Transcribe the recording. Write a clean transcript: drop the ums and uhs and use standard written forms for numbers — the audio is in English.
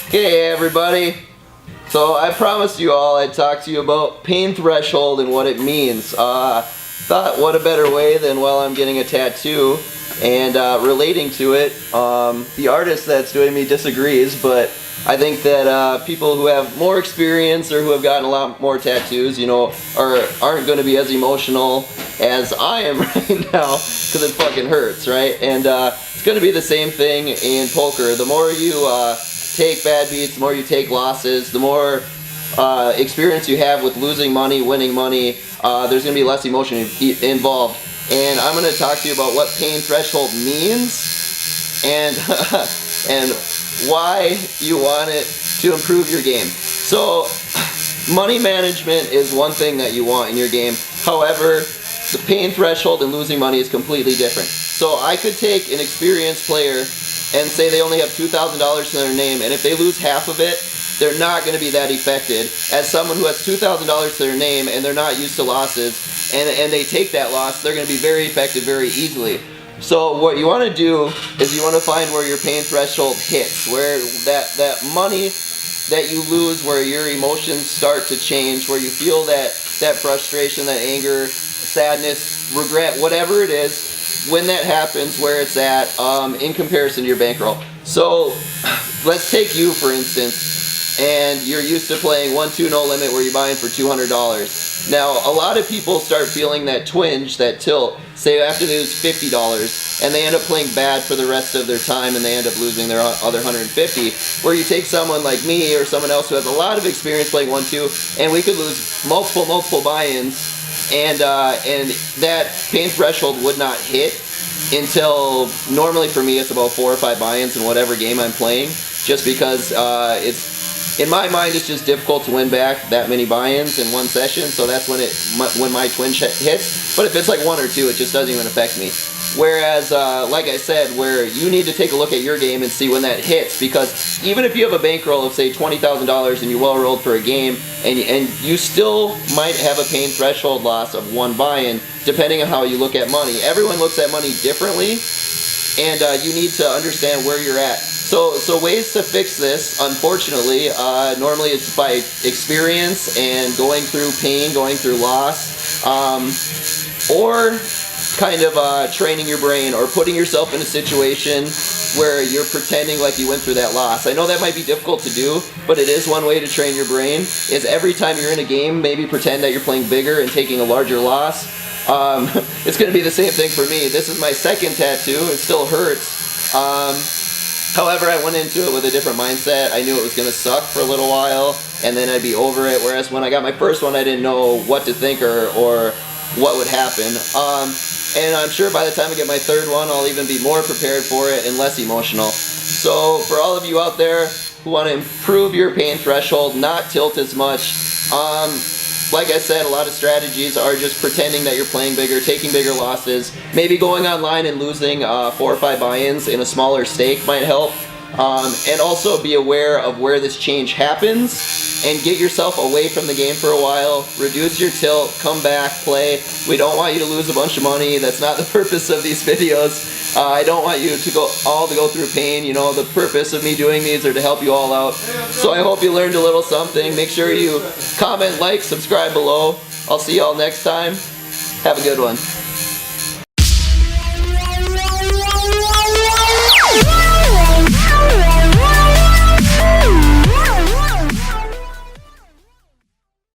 Hey everybody! So I promised you all I'd talk to you about pain threshold and what it means. Thought what a better way than while I'm getting a tattoo and relating to it. The artist that's doing me disagrees, but I think that people who have more experience or who have gotten a lot more tattoos, you know, aren't going to be as emotional as I am right now because it fucking hurts, right? And it's going to be the same thing in poker. The more you take bad beats, the more you take losses, the more experience you have with losing money, winning money, there's going to be less emotion involved. And I'm going to talk to you about what pain threshold means and and why you want it to improve your game. So money management is one thing that you want in your game. However, the pain threshold and losing money is completely different. So I could take an experienced player and say they only have $2,000 to their name, and if they lose half of it, they're not going to be that affected as someone who has $2,000 to their name and they're not used to losses, and they take that loss, they're going to be very affected very easily. So what you want to do is you want to find where your pain threshold hits, where that money that you lose, where your emotions start to change, where you feel that frustration, that anger, sadness, regret, whatever it is, when that happens, where it's at in comparison to your bankroll. So let's take you for instance, and you're used to playing 1-2 no limit where you're buying for $200. Now a lot of people start feeling that twinge, that tilt, say after they lose $50, and they end up playing bad for the rest of their time and they end up losing their other $150. Where you take someone like me or someone else who has a lot of experience playing 1-2, and we could lose multiple buy-ins, and that pain threshold would not hit until, normally for me it's about 4 or 5 buy-ins in whatever game I'm playing, just because it's, in my mind, it's just difficult to win back that many buy-ins in one session, so that's when my twinge hits. But if it's like 1 or 2, it just doesn't even affect me. Whereas, like I said, where you need to take a look at your game and see when that hits, because even if you have a bankroll of say $20,000 and you're well rolled for a game, and you still might have a pain threshold loss of 1 buy-in, depending on how you look at money. Everyone looks at money differently, and you need to understand where you're at. So ways to fix this, unfortunately, normally it's by experience and going through pain, going through loss, or kind of training your brain or putting yourself in a situation where you're pretending like you went through that loss. I know that might be difficult to do, but it is one way to train your brain, is every time you're in a game, maybe pretend that you're playing bigger and taking a larger loss. It's going to be the same thing for me. This is my second tattoo. It still hurts. However, I went into it with a different mindset. I knew it was going to suck for a little while, and then I'd be over it. Whereas when I got my first one, I didn't know what to think or what would happen. And I'm sure by the time I get my third one, I'll even be more prepared for it and less emotional. So for all of you out there who want to improve your pain threshold, not tilt as much, like I said, a lot of strategies are just pretending that you're playing bigger, taking bigger losses. Maybe going online and losing 4 or 5 buy-ins in a smaller stake might help. And also be aware of where this change happens and get yourself away from the game for a while. Reduce your tilt, come back, play. We don't want you to lose a bunch of money. That's not the purpose of these videos. I don't want you to go through pain. You know, the purpose of me doing these are to help you all out. So I hope you learned a little something. Make sure you comment, like, subscribe below. I'll see y'all next time. Have a good one.